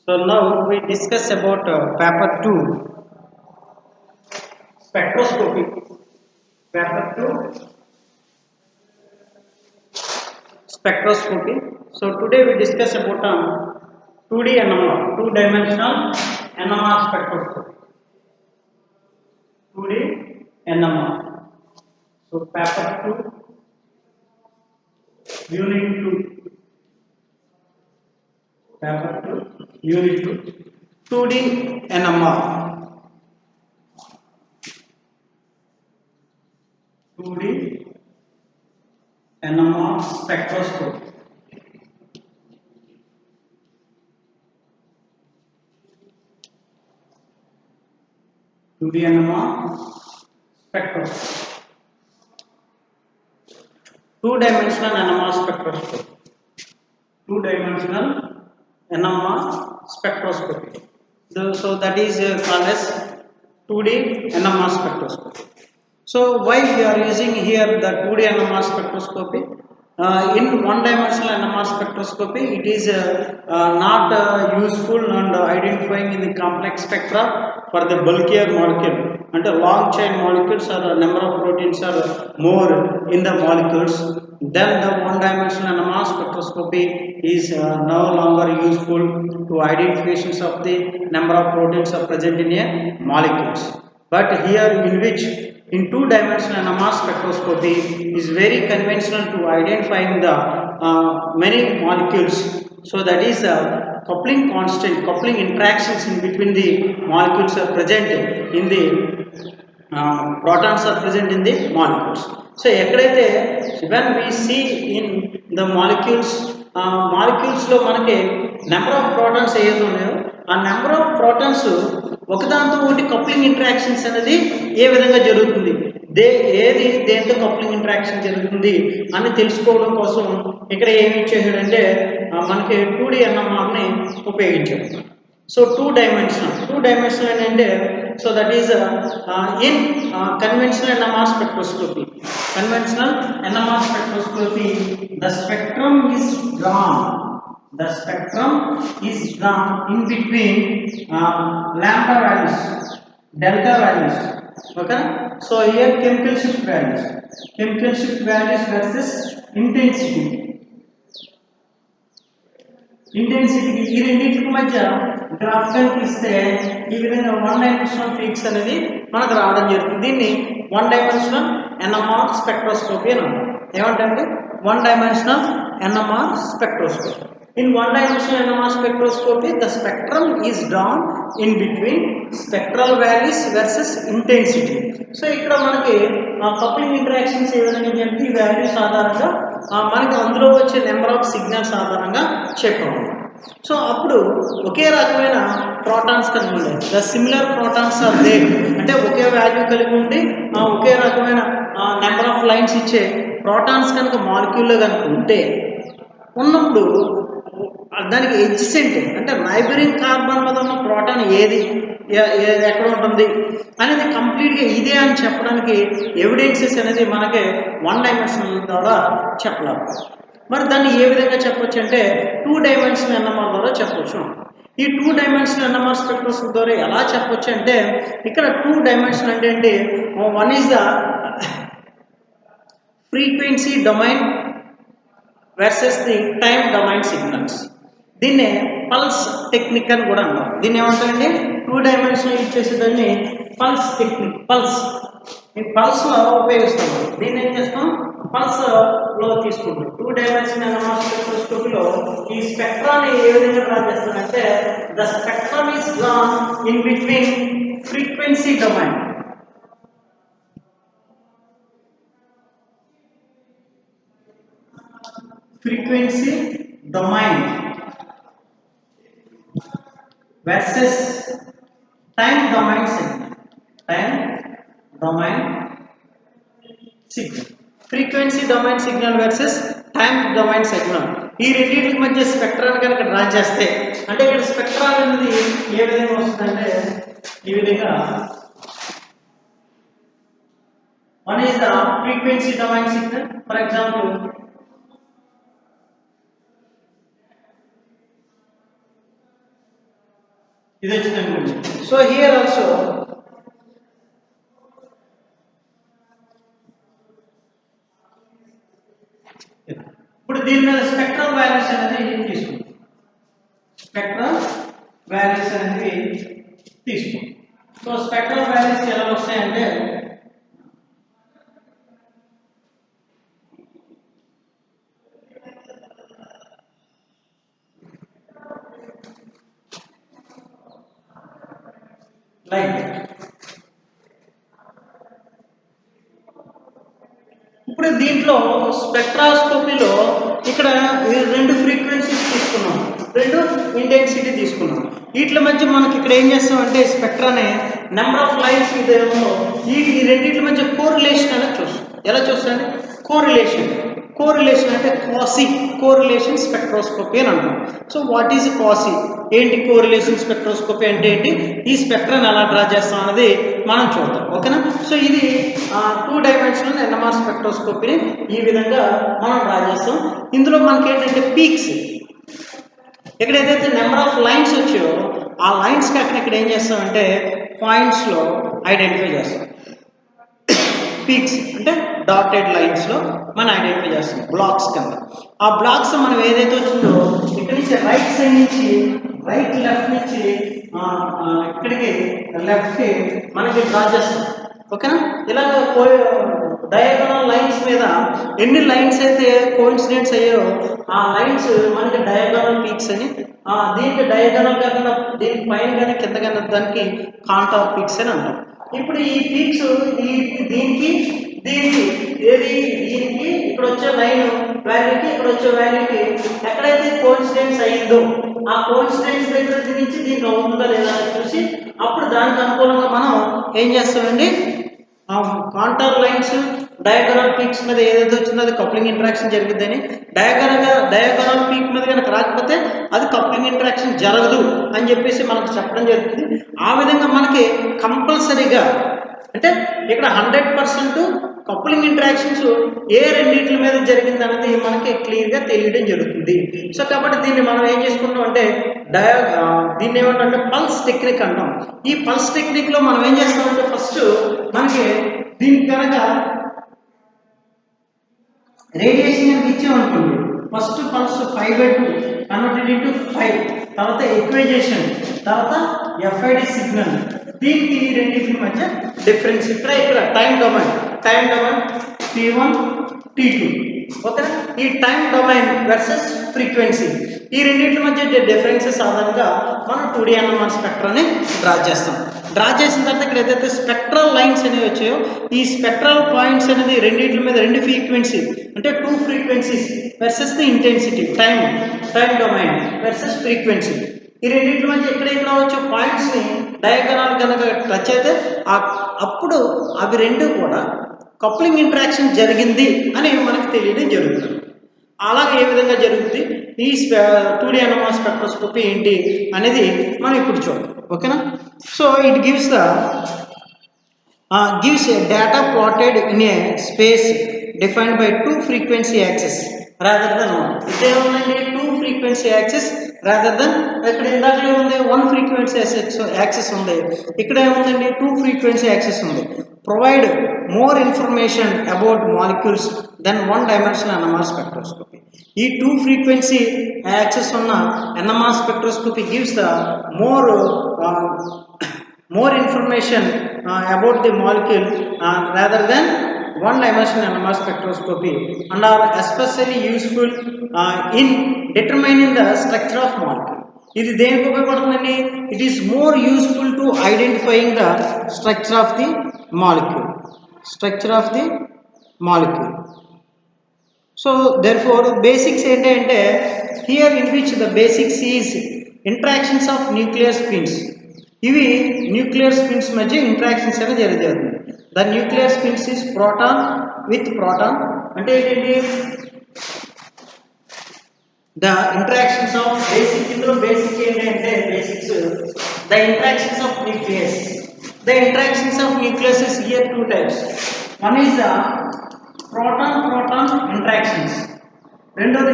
So now we discuss about paper 2, spectroscopy. Paper 2, spectroscopy. So today we discuss about 2D NMR, two-dimensional NMR spectroscopy. 2D NMR. So paper 2, unit 2. Paper 2, unit 2. 2D NMR. 2D NMR spectroscopy. 2D NMR spectroscopy. Two-dimensional NMR spectroscopy. Two-dimensional NMR spectroscopy. So that is called as 2D NMR spectroscopy. So why we are using here the 2D NMR spectroscopy? In one-dimensional NMR spectroscopy, it is not useful and identifying in the complex spectra for the bulkier molecule. And the long chain molecules or number of proteins are more in the molecules. Then the one-dimensional NMR spectroscopy is no longer useful to identifications of the number of proteins are present in a molecules. But here in which in two-dimensional NMR spectroscopy is very conventional to identifying the many molecules. So that is coupling constant, coupling interactions in between the molecules are present in the protons are present in the molecules. So ఎక్కడైతే when we see in the molecules molecules లో మనకి number of protons ఏది ఉన్నాయో ఆ number of protons ఒకదాంతో ఒకటి coupling interactions అనేది ఏ విధంగా జరుగుతుంది ఏది దేంతో కప్లింగ్ ఇంటరాక్షన్ జరుగుతుంది అని తెలుసుకోవడం కోసం ఇక్కడ ఏమి ఇచ్చేసాడంటే మనకి 2D NMRని ఉపయోగించాడు. So two dimensional అంటే so that is in conventional NMR spectroscopy. Conventional NMR spectroscopy, the spectrum is drawn. The spectrum is drawn in between lambda values, delta values. Okay. So here chemical shift values versus intensity. ఇంటెన్సిటీకి ఈ రెండింటికి మధ్య graph కనిపిస్తే ఈ విధంగా one dimensional peaks అనేది మనకు రావడం జరుగుతుంది. దీన్ని వన్ డైమెన్షనల్ NMR స్పెక్ట్రోస్కోపీ అని అంటాం. ఏమంటే one dimensional NMR spectroscopy. In one dimensional NMR spectroscopy, the spectrum is drawn in between spectral values versus intensity. So ఇక్కడ మనకి కప్లింగ్ ఇంటరాక్షన్స్ ఏ విధంగా అంటే ఈ వాల్యూస్ ఆధారంగా మనకి అందులో వచ్చే నెంబర్ ఆఫ్ సిగ్నల్స్ ఆధారంగా చెప్పాము. సో అప్పుడు ఒకే రకమైన ప్రోటాన్స్ కలిగి ఉంటాయి. The similar protons are there అంటే ఒకే వాల్యూ కలిగి ఉండి ఒకే రకమైన నెంబర్ ఆఫ్ లైన్స్ ఇచ్చే ప్రోటాన్స్ కనుక మాలిక్యూల్లో కనుక ఉంటే ఉన్నప్పుడు దానికి ఎడ్జసెంట్ అంటే నైబరింగ్ కార్బన్ మీద ఉన్న ప్రోటాన్ ఏది ఎక్కడ ఉంటుంది అనేది కంప్లీట్గా ఇదే అని చెప్పడానికి ఎవిడెన్సెస్ అనేది మనకి వన్ డైమెన్షనల్ ద్వారా చెప్పలేము. మరి దాన్ని ఏ విధంగా చెప్పొచ్చు అంటే టూ డైమెన్షనల్ NMR ద్వారా చెప్పొచ్చు. ఈ టూ డైమెన్షనల్ NMR స్పెక్ట్రోస్కోపీ ద్వారా ఎలా చెప్పొచ్చు అంటే ఇక్కడ టూ డైమెన్షన్ అంటే ఏంటి, one is the frequency domain versus the time domain signals. దీన్నే పల్స్ టెక్నిక్ అని కూడా అంటాం. దీన్ని ఏమంటారండి టూ డైమెన్షనల్ యూజ్ చేసేదాన్ని పల్స్ టెక్నిక్. ఈ పల్స్లో ఉపయోగిస్తాం. దీన్ని ఏం చేస్తాం పల్స్లో తీసుకుంటాం. టూ డైమెన్షనల్ NMR స్పెక్ట్రోస్కోపీలో ఈ స్పెక్ట్రాన్ని ఏ విధంగా డ్రా చేస్తామంటే the spectrum is drawn in between frequency domain versus time domain signal. Frequency domain signal versus time domain signal. ఈ రెండింటి మధ్య స్పెక్ట్రాన్ని కనుక డ్రా చేస్తే అంటే ఇక్కడ స్పెక్ట్రా అనేది ఏ విధంగా వస్తుందంటే ఈ విధంగా one is the frequency domain signal. For example ఇది వచ్చింది. సో హియర్ ఆల్సో ఇప్పుడు దీని మీద స్పెక్ట్రల్ వాల్యూస్ అనేది తీసుకుంటాం. స్పెక్ట్రల్ వాల్యూస్ అనేది తీసుకుంటాం. సో స్పెక్ట్రల్ వాల్యూస్ ఎలా వస్తాయంటే లైక్ ఇప్పుడు దీంట్లో స్పెక్ట్రాస్కోపీలో ఇక్కడ రెండు ఫ్రీక్వెన్సీస్ తీసుకున్నాం, రెండు ఇంటెన్సిటీ తీసుకున్నాం. వీటి మధ్య మనకి ఇక్కడ ఏం చేస్తామంటే స్పెక్ట్రానే నెంబర్ ఆఫ్ లైన్స్ ఇదేమో ఈ రెండింటి మధ్య కోరిలేషన్ అనేది చూస్తాం. ఎలా చూస్తామంటే కోరిలేషన్ అంటే కాసి కోరిలేషన్ స్పెక్ట్రోస్కోపీ అని అంటాం. సో వాట్ ఈజ్ కాసి, ఏంటి కోరిలేషన్ స్పెక్ట్రోస్కోపీ అంటే ఏంటి, ఈ స్పెక్ట్రాన్ని ఎలా డ్రా చేస్తాం అనేది మనం చూద్దాం. ఓకేనా. సో ఇది 2 డైమెన్షనల్ ఎన్ఎంఆర్ స్పెక్ట్రోస్కోపీని ఈ విధంగా మనం డ్రా చేస్తాం. ఇందులో మనకి ఏంటంటే పీక్స్, ఇక్కడ ఏదైతే నెంబర్ ఆఫ్ లైన్స్ వచ్చాయో ఆ లైన్స్ కాకుండా ఇక్కడ ఏం చేస్తామంటే పాయింట్స్లో ఐడెంటిఫై చేస్తాం. పీక్స్ అంటే డాటెడ్ లైన్స్లో మనం ఐడెంటిఫై చేస్తాం బ్లాక్స్ కింద. ఆ బ్లాక్స్ మనం ఏదైతే వచ్చిందో ఇక్కడ నుంచి రైట్ సైడ్ నుంచి లెఫ్ట్ నుంచి ఇక్కడికి లెఫ్ట్కి మనకి డ్రా చేస్తాం. ఓకేనా. ఇలా డయాగోనల్ లైన్స్ మీద ఎన్ని లైన్స్ అయితే కోఇన్సిడెంట్స్ అయ్యాయో ఆ లైన్స్ మనకి డయాగోనల్ పీక్స్ అని, దీనికి డయాగోనల్ కాకుండా దీనికి పైన కానీ కింద కానీ దానికి కాంటార్ పీక్స్ అని అంటాం. ఇప్పుడు ఈ పీక్స్ దీనికి ఇక్కడ వచ్చే లైన్ వాల్యూకి ఇక్కడ వచ్చే వాల్యూకి ఎక్కడైతే కోఇన్సిడెన్స్ అయ్యిందో ఆ కోఇన్సిడెన్స్ దగ్గర నుంచి దీనికి అవుతుందా లేదా అని చూసి అప్పుడు దానికి అనుకూలంగా మనం ఏం చేస్తామండి, కాంటార్ లైన్స్ డయాగోనల్ పీక్స్ మీద ఏదైతే వచ్చిందో అది కప్లింగ్ ఇంటరాక్షన్ జరిగిద్దని, డయాగోనల్ పీక్ మీద కనుక రాకపోతే అది కప్లింగ్ ఇంటరాక్షన్ జరగదు అని చెప్పేసి మనకు చెప్పడం జరుగుతుంది. ఆ విధంగా మనకి కంపల్సరీగా అంటే ఇక్కడ 100% కప్లింగ్ ఇంటరాక్షన్స్ ఏ రెండింటి మీద జరిగింది అనేది మనకి క్లియర్గా తెలియడం జరుగుతుంది. సో కాబట్టి దీన్ని మనం ఏం చేసుకుంటాం అంటే దీన్ని ఏమంటే పల్స్ టెక్నిక్ అంటాం. ఈ పల్స్ టెక్నిక్లో మనం ఏం చేస్తామంటే ఫస్ట్ మనకి దీనికి కనుక రేడియేషన్ కనుక ఇచ్చామనుకోండి, ఫస్ట్ పల్స్ 5/2 కన్వర్టెడ్ ఇంటూ 5, తర్వాత ఈక్వైజేషన్, తర్వాత ఎఫ్ఐడి సిగ్నల్. దీనికి ఈ రెండింటి మధ్య డిఫరెన్స్ ఇక్కడ టైం డొమైన్ T1 T2. ఓకేనా. ఈ టైం డొమైన్ వర్సెస్ ఫ్రీక్వెన్సీ ఈ రెండింటి మధ్య డిఫరెన్సెస్ ఆధారంగా మనం 2D ఎన్ఎంఆర్ స్పెక్ట్రాన్ని డ్రా చేస్తాం. డ్రా చేసిన తర్వాత ఇక్కడ ఏదైతే స్పెక్ట్రల్ లైన్స్ అనేవి వచ్చాయో ఈ స్పెక్ట్రల్ పాయింట్స్ అనేది రెండింటి మీద రెండు ఫ్రీక్వెన్సీ అంటే 2 frequencies versus the intensity time domain versus frequency. ఈ రెండింటి మధ్య ఎక్కడెక్కడ వచ్చే పాయింట్స్ని డయాగోనల్ కనుక టచ్ అయితే అప్పుడు అవి రెండు కూడా కప్లింగ్ ఇంటరాక్షన్ జరిగింది అని మనకు తెలియడం జరుగుతుంది. అలాగే ఏ విధంగా జరుగుతుంది ఈ 2D ఎన్ఎంఆర్ స్పెక్ట్రోస్కోపీ ఏంటి అనేది మనం ఇప్పుడు చూద్దాం. ఓకేనా. So it gives a data plotted in a space defined by 2 frequency axes rather than 1. ఇదే ఉందండి 2 frequency axis rather than ఇక్కడ ఇందాకలే ఉంది 1 frequency axis ఉంది, ఇక్కడ ఏముందండి 2 frequency axis ఉంది. Provide more information about molecules than 1 dimensional NMR spectroscopy. ఈ 2 frequency axis ఉన్న NMR spectroscopy gives the more information about the molecule rather than 1 dimensional NMR spectroscopy and are especially useful in determining the structure of molecule. ఇది దేనికి ఉపయోగపడుతుందండి, it is more useful to identifying the structure of the molecule. So therefore basics ఏంటంటే here in which the basics is interactions of nuclear spins. ఇవి nuclear spins మధ్య interactions అనేది జరుగుతుంది. The nuclear spins is proton with proton అంటే ఏంటండి the interactions of basic. ఇందులో basic ఏంటంటే basics the interactions of nucleus. The interactions of nucleus is here 2 types. One is the proton interactions, రెండోది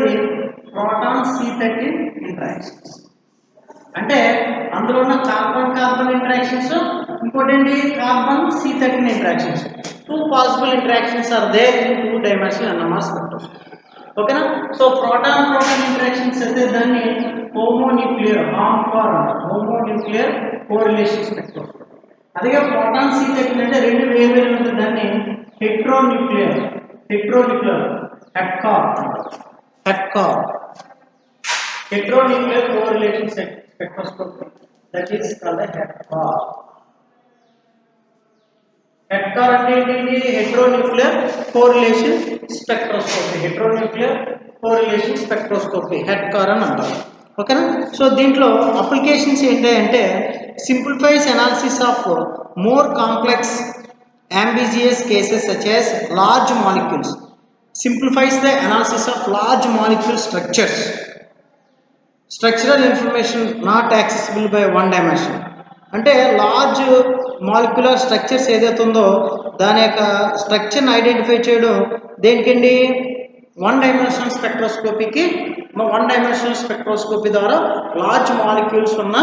proton C13 interactions. అంటే అందులో ఉన్న carbon carbon interactions, ఇంకోటి ఏంటి carbon C13 interactions. 2 possible interactions are there in 2 dimensional NMR spectroscopy. ఓకేనా. So proton proton interactions అయితే దాన్ని homonuclear homonuclear correlation spectroscopy. అదే ప్రోటాన్ C13 అంటే రెండు వేర్వేరు ఉంటుంది, దాన్ని హెట్రోన్యూక్లియర్ heteronuclear correlation spectroscopy, that is called a HETCOR. HETCOR అంటే ఏంటి? heteronuclear correlation spectroscopy, HETCOR అని అంటారు. ఓకేనా. సో దీంట్లో అప్లికేషన్స్ ఏంటి అంటే simplifies analysis of more complex ambiguous cases such as large molecules, simplifies the analysis of large molecule structural information not accessible by one dimension. అంటే large molecular structures ఏదైతే ఉందో దాని యొక్క స్ట్రక్చర్ని ఐడెంటిఫై చేయడం దేనికండి? వన్ డైమెన్షనల్ స్పెక్ట్రోస్కోపీ ద్వారా large molecules ఉన్న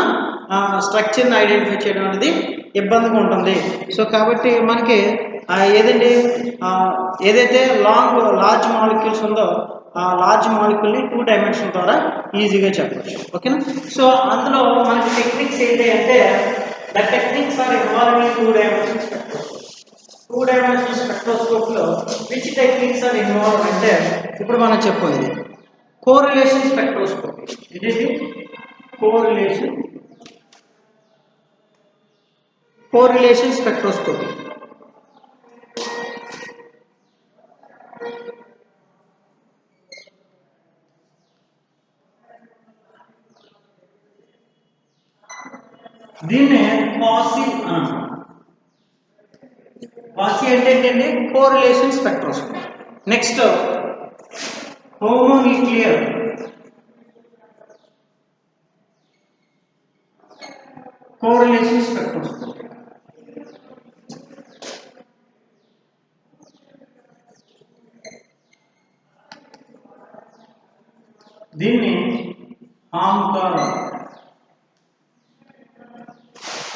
స్ట్రక్చర్ని identify చేయడం అనేది ఇబ్బందిగా ఉంటుంది. సో కాబట్టి మనకి ఏదైతే లార్జ్ మాలిక్యూల్స్ ఉందో ఆ లార్జ్ మాలిక్యూల్ని 2 డైమెన్షన్ ద్వారా ఈజీగా చెప్పచ్చు. ఓకేనా. సో అందులో మనకి టెక్నిక్స్ ఏంటి అంటే the techniques are involving 2 dimension spectroscopy. 2 dimensional స్పెక్ట్రోస్కోపీలో విచ్ టెక్నిక్స్ ఆర్ ఇన్వాల్వ్ అంటే ఇప్పుడు మనం చెప్పుకునేది కోరిలేషన్ స్పెక్ట్రోస్కోపీ. ఇది కోరిలేషన్ స్పెక్ట్రోస్కోపీ. దీన్నే క్వాసీ అంటే ఏంటంటే correlation spectroscopy. Next homonuclear correlation spectroscopy. దీన్ని హామ్కార్.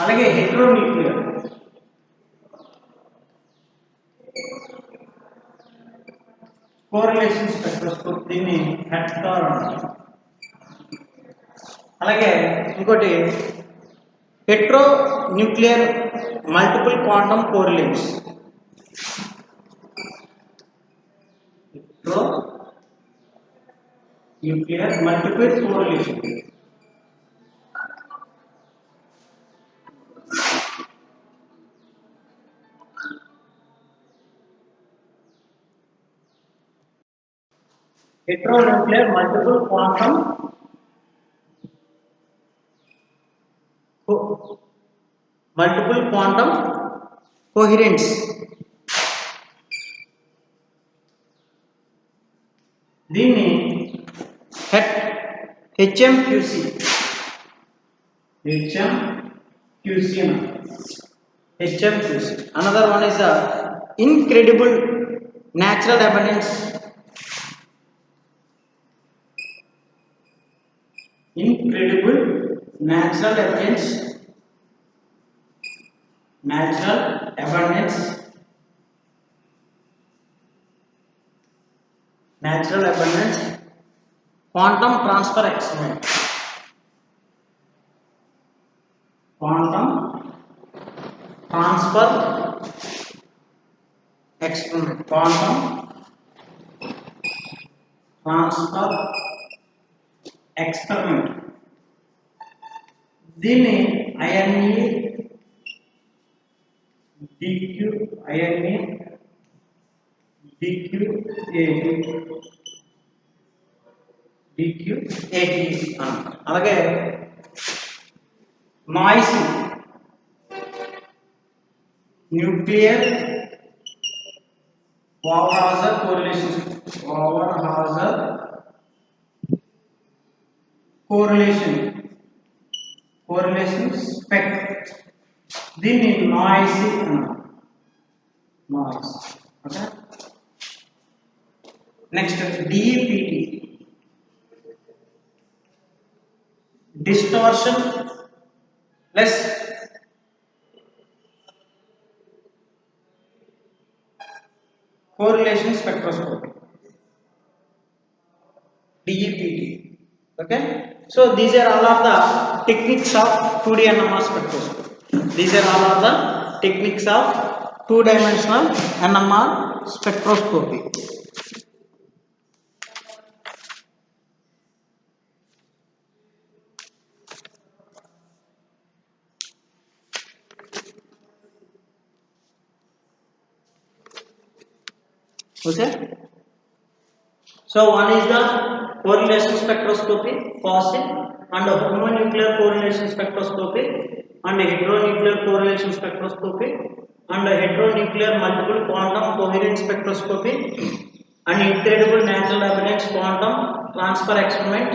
అలాగే హెట్రోన్యూక్లియర్ కోరిలేషన్ స్పెక్ట్రోస్కోపీ, దీన్ని హెట్కార్ అంటారు. అలాగే ఇంకోటి heteronuclear multiple quantum correlates. Heteronuclear multiple correlation. Heteronuclear multiple quantum coherence. దీన్ని HMQC. Another one is the incredible natural abundance. Natural abundance quantum transfer experiment. Quantum transfer experiment. దీన్ని INE DQ80 అలాగే noise nuclear ఓవర్హాజర్ correlation spec. దీన్ని noise okay. Next distortion less correlation spectroscopy, DEPT. Okay, so these are all of the techniques of 2D NMR spectroscopy. These are all of the techniques of two-dimensional NMR spectroscopy. Okay. So one is the correlation spectroscopy, fossil, and homonuclear correlation spectroscopy, and heteronuclear correlation spectroscopy, and heteronuclear multiple quantum coherent spectroscopy, and incredible natural evidence quantum transfer experiment,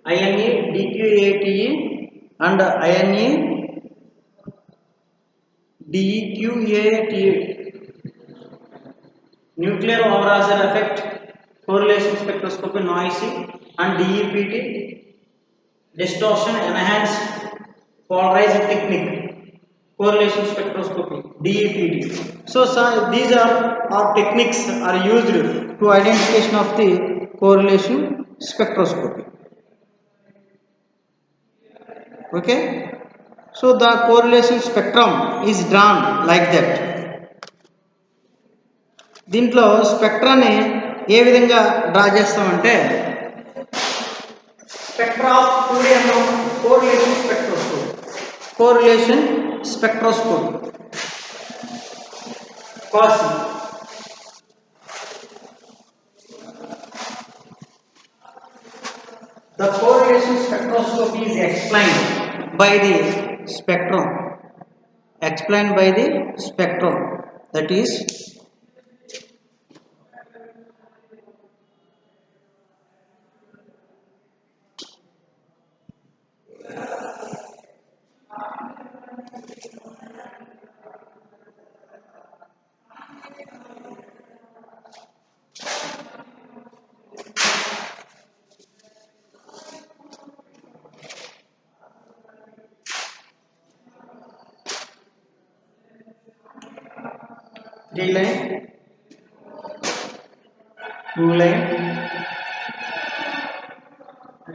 INE, DQATE, and INE, DQATE. Nuclear overhaul effect, correlation spectroscopy, noisy, and DEPT, distortion enhanced polarized technique, correlation spectroscopy, DEPT. So these are techniques are used to identification of the correlation spectroscopy. Okay, so the correlation spectrum is drawn like that. దీంట్లో స్పెక్ట్రాన్ని ఏ విధంగా draw చేస్తామంటే spectra of 2D correlation spectroscopy, correlation spectroscopy, COSY. The correlation spectroscopy is explained by the spectrum, explained by the spectrum, that is D line, 2 line,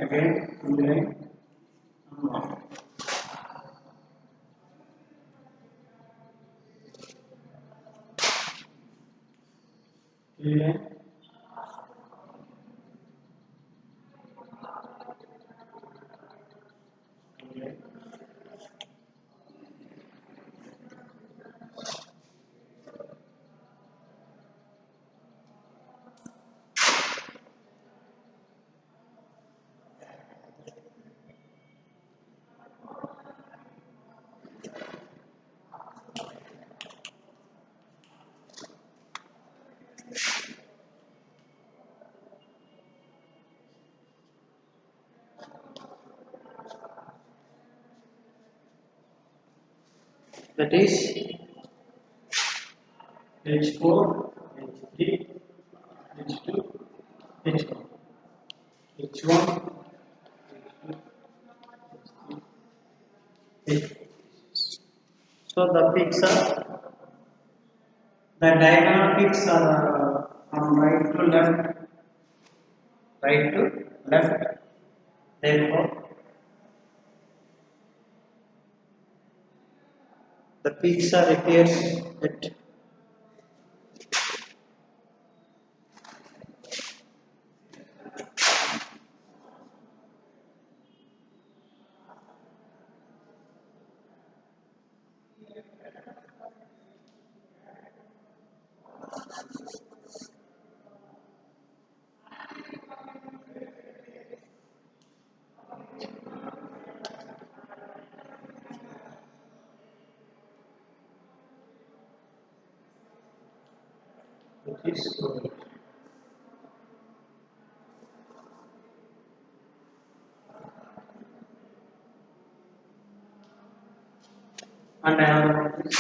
again 2 line, 3 line, that is H4, H3, H2, H1, H1, H4. So the peaks are, the diagonal peaks are from right to left, right to left. Therefore, the peaks are appears at this and another one is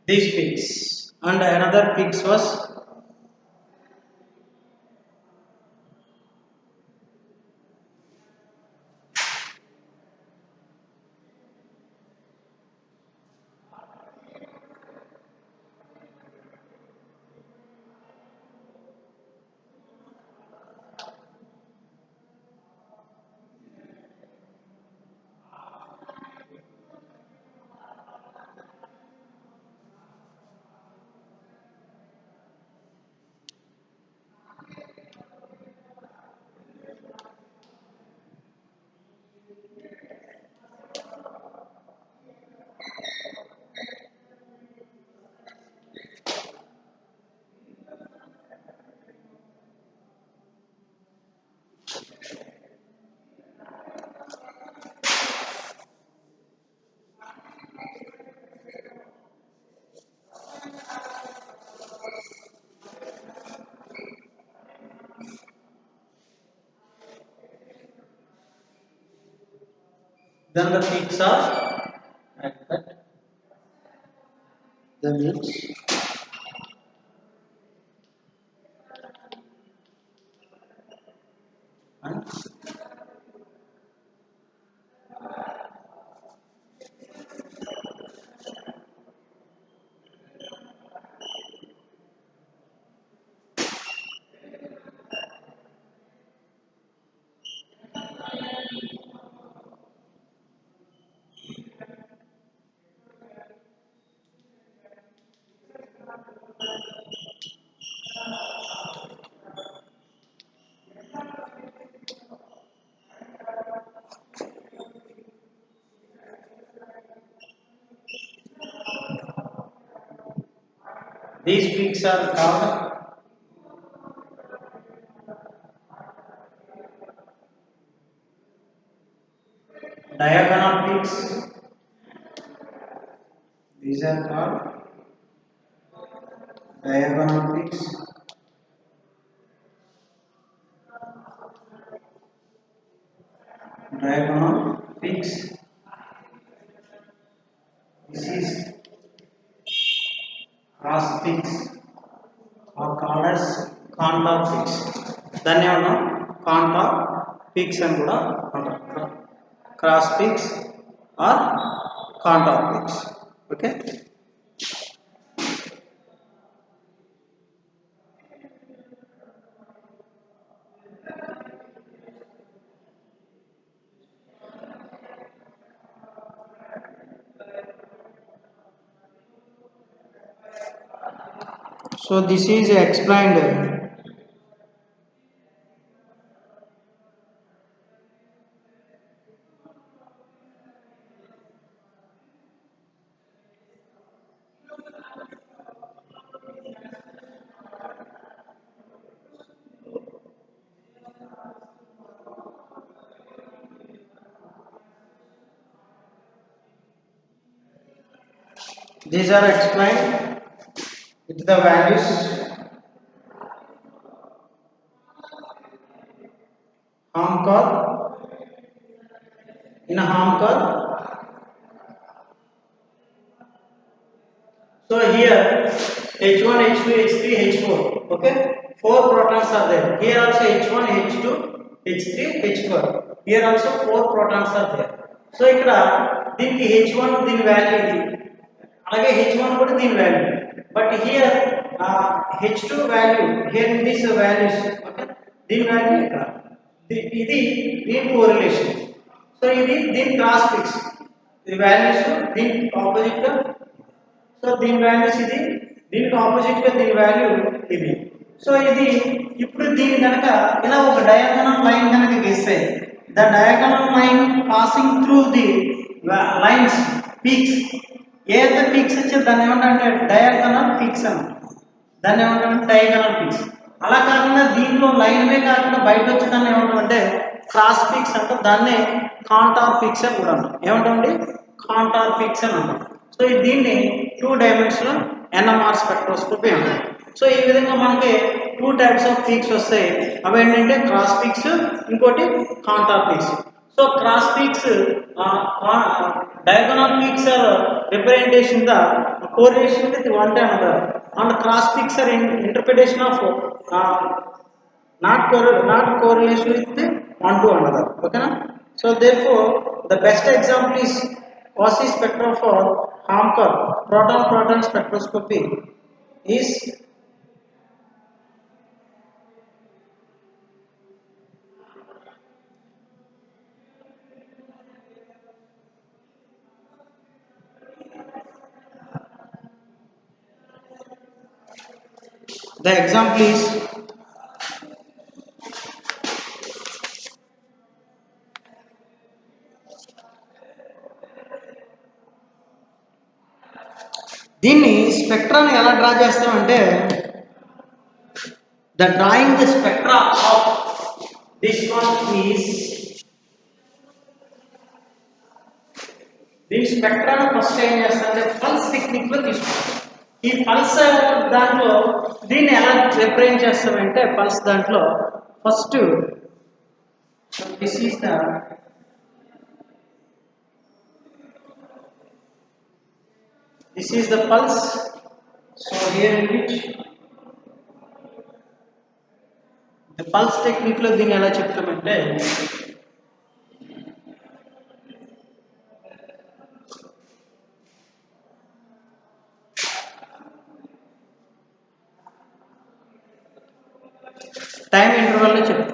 these peaks, and another peaks was then the peaks are at the beach. And these peaks are called diagonal peaks. These are called diagonal peaks. Diagonal peaks. This is cross peaks are called as contour peaks. దాన్ని ఏమన్నాం contour peaks అని కూడా అంటారు. Cross peaks or contour peaks. Okay. So this is explained these are explained with the values harm curve in a harm curve. So here H1, H2, H3, H4. Okay, 4 protons are there. Here also H1, H2, H3, H4. Here also 4 protons are there. So ఇక్కడ దీనికి H1 దీని value ఇది, అలాగే H1 కూడా దీని value. But here H2 value here in this values. Okay, దీని value ఇక్కడ ఇది దీని కోరిలేషన్. సో ఇది దీని క్రాస్ ఫిక్స్, ఇది వాల్యూస్ దీని ఆపోజిట్ గా. సో దీని వాల్యూస్ ఇది, దీనికి ఆపోజిట్ గా దీని వాల్యూ ఇది. సో ఇది ఇప్పుడు దీని కనుక ఇలా ఒక డయాగోనల్ లైన్ కనుక గీస్తే, the diagonal line passing through the lines peaks, ఏదైతే పీక్స్ వచ్చే దాన్ని ఏమంటే డయాగోనల్ పీక్స్ అని, దాన్ని ఏమంటారంటే డయాగోనల్ పీక్స్. అలా కాకుండా దీనిలో లైన్వే కాకుండా బయట వచ్చి దాన్ని ఏమంటామంటే క్రాస్ పీక్స్ అంటాం. దాన్నే కాంటార్ పీక్స్ అని కూడా అంటాం. ఏమంటామండి? కాంటార్ పీక్స్ అని అంటాం. సో దీన్ని 2 డైమెన్షనల్ ఎన్ఎంఆర్ స్పెక్ట్రోస్కోపీ అంటారు. సో ఈ విధంగా మనకి 2 టైప్స్ ఆఫ్ పీక్స్ వస్తాయి. అవి ఏంటంటే క్రాస్ పీక్స్, ఇంకోటి contour peaks. So cross peaks, diagonal peaks are representation the correlation with one to another, and cross peaks are interpretation of not correlation with the one to another. Okay na? So therefore the best example is quasi spectrum for Harmker proton proton spectroscopy is the example is దీన్ని స్పెక్ట్రాని ఎలా draw చేస్తామంటే the drawing the spectra of this one is దీని స్పెక్ట్రాని first ఏం చేస్తామంటే pulse technique లో తీసుకుంటాం. ఈ pulse దాంట్లో దీన్ని ఎలా రిప్రజెంట్ చేస్తామంటే పల్స్ దాంట్లో first this is the this is the pulse. So here in which the pulse technique లో దీన్ని ఎలా చెప్తామంటే టైం ఇంటర్వల్ లో చెప్తాం.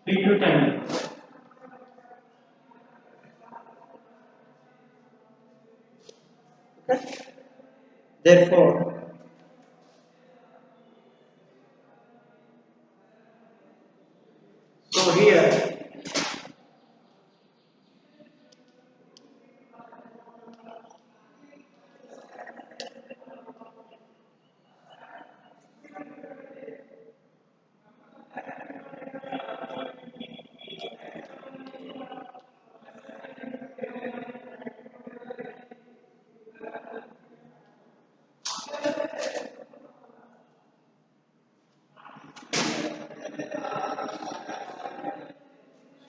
T2 time. Okay. Therefore so here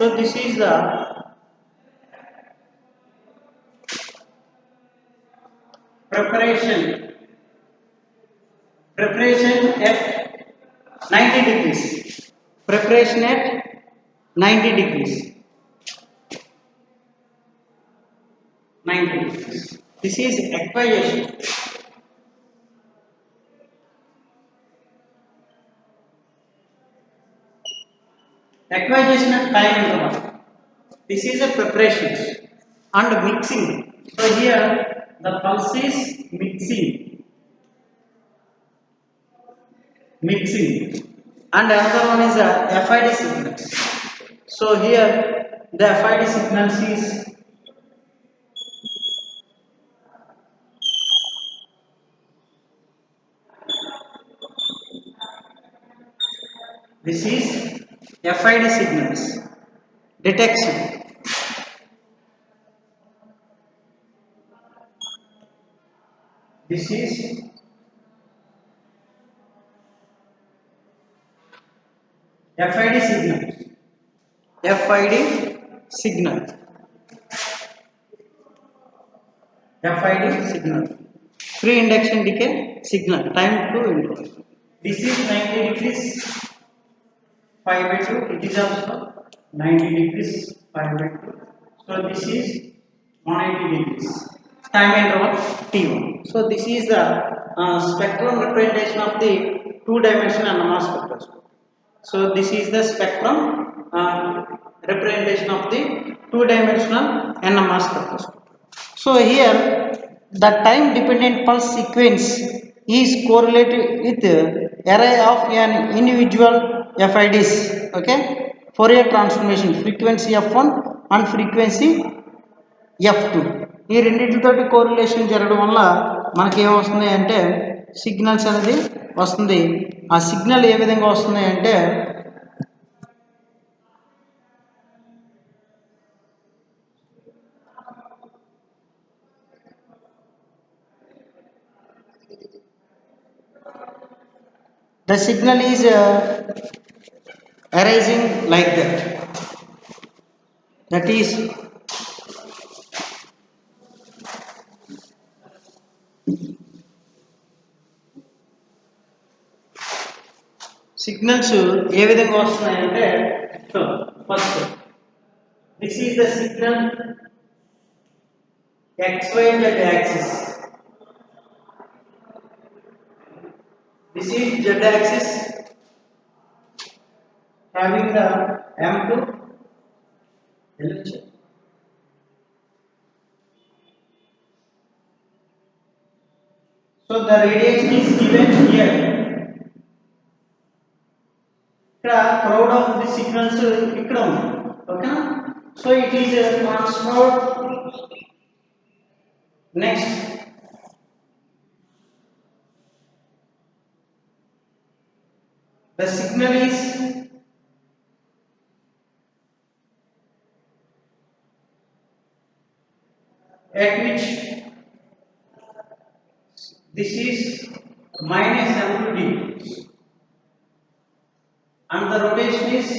so this is the preparation at 90 degrees. Preparation at 90 degrees. 90 degrees. This is acquisition. Acquisition at time interval. This is a preparation and mixing. So here the pulse is mixing, and another one is a FID signals. So here the FID signals is this is FID signals detection. This is FID signal. FID signal. FID signal. Free induction decay signal. Time to interval. This is 90 degrees. 5 by 2. It is also 90 degrees. 5 by 2. So this is 180 degrees. Time interval T1. So this is the spectrum representation of the two-dimensional NMR spectroscopy. So this is the spectrum representation of the two-dimensional NMR spectroscopy. So here the time-dependent pulse sequence is correlated with array of an individual FIDs. Okay, Fourier transformation frequency f1 and frequency f2. ఈ రెండింటితోటి correlation జరగడం వల్ల మనకి ఏమొస్తుంది అంటే signals అనేది వస్తుంది. ఆ signal ఏ విధంగా వస్తుంది అంటే the signal is arising like that. That is signals ఏ విధంగా వస్తున్నాయంటే so first this is the signal XYZ axis. This is Z axis having the M2 LHS. So the radiation is given here. ఇక్కడ crowd of the signals ఇక్కడ ఉంది. Okay? So it is transferred. Next, the signal is at which this is minus M2 degrees and the rotation is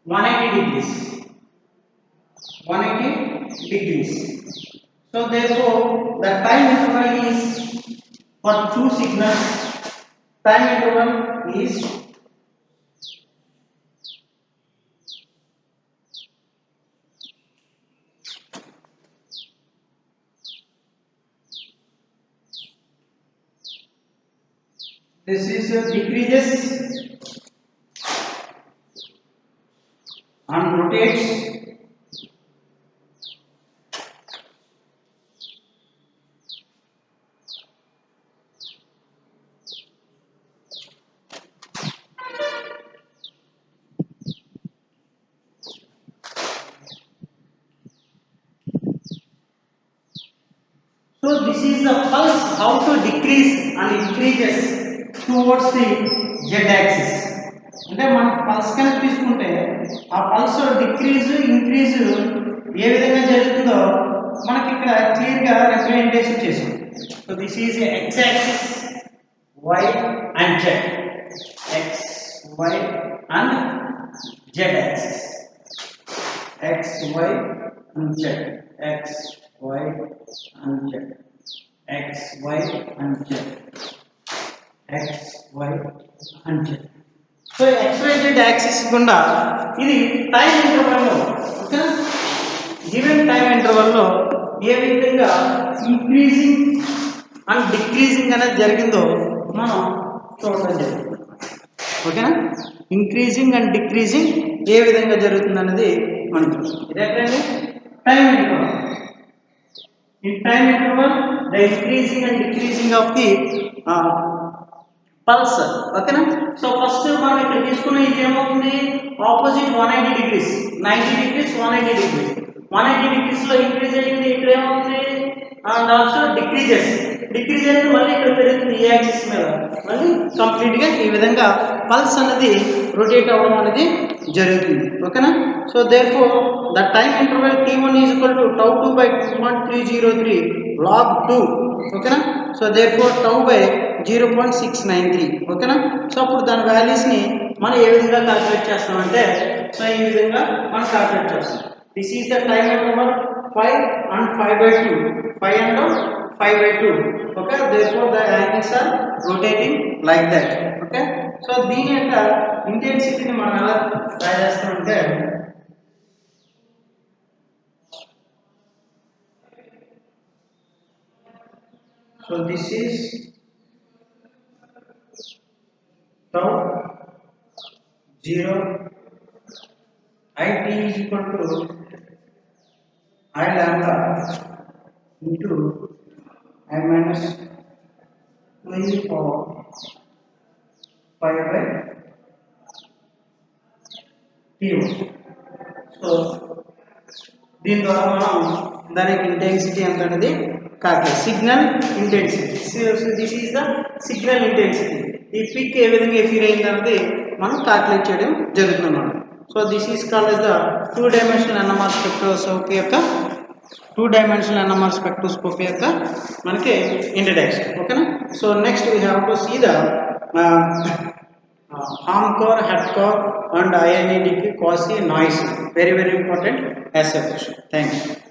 180 degrees. 180 degrees. So therefore the time interval is for two signals. Time interval is this is decreases and rotates So this is the pulse how to decrease and increases towards the Z axis. అంటే మనం pulse కనుక తీసుకుంటే ఆ pulse decrease increase ఏ విధంగా జరుగుతుందో మనకి ఇక్కడ clear గా రిప్రజెంటేషన్ చేసాం. So this is X axis, Y and Z. X, Y and Z axis. X, Y and Z. X, Y and Z. X, Y and Z. X, Y and Z. So XYZ axis గుండా ఇది time ఇంటర్వల్లో okay given time ఇంటర్వల్లో ఏ విధంగా increasing and decreasing అనేది జరిగిందో మనం చూడడం జరిగింది. ఓకేనా increasing and decreasing ఏ విధంగా జరుగుతుంది అనేది మనకి ఇదే time interval. In time interval, the increasing and decreasing of the pulse. Okay na? So first మనం ఇక్కడ తీసుకున్న ఇది ఏమవుతుంది opposite 180 degrees 90 degrees 180 degrees 180 degrees లో ఇంక్రీజ్ అయ్యింది ఇక్కడ ఏమవుతుంది అండ్ ఆల్సో డిక్రీజ్ అయ్యింది మళ్ళీ ఇక్కడ పెరుగుతుంది ఈ యాక్సిస్ మీద మళ్ళీ కంప్లీట్ గా ఈ విధంగా పల్స్ అనేది రొటేట్ అవ్వడం అనేది జరుగుతుంది. ఓకేనా so therefore the time interval t1 is equal to tau 2 by 2.303 log 2. ఓకేనా సో దేర్ఫోర్ tau by 0.693. ఓకేనా సో అప్పుడు దాని వాల్యూస్ ని మనం ఏ విధంగా క్యాలిక్యులేట్ చేస్తామంటే సో ఈ విధంగా మనం క్యాలిక్యులేట్ చేస్తాం. This is the time interval 5 and 5/2 5 and 5/2. Okay therefore the angles are rotating like that. Okay so దీని యొక్క ఇంటెన్సిటీని మనం ఎలా ట్రై చేస్తామంటే so this is tau 0 IT is equal to I lambda into I minus 2 for 5 by T1. So దీని ద్వారా మనం దానికి intensity ఎంత అనేది కాదు signal intensity. This is the signal intensity. ఈ పిక్ ఏ విధంగా ఎఫీర్ అయింది అనేది మనం క్యాల్కులేట్ చేయడం జరుగుతుంది అన్నమాట. So this is called as the 2-dimensional NMR spectroscopy యొక్క 2-dimensional NMR స్పెక్ట్రోస్కోపీ యొక్క మనకి ఇంట్రడక్షన్. ఓకేనా so next we have to see the harm core, head core and INED cause noise. Very important as a question. Thank you.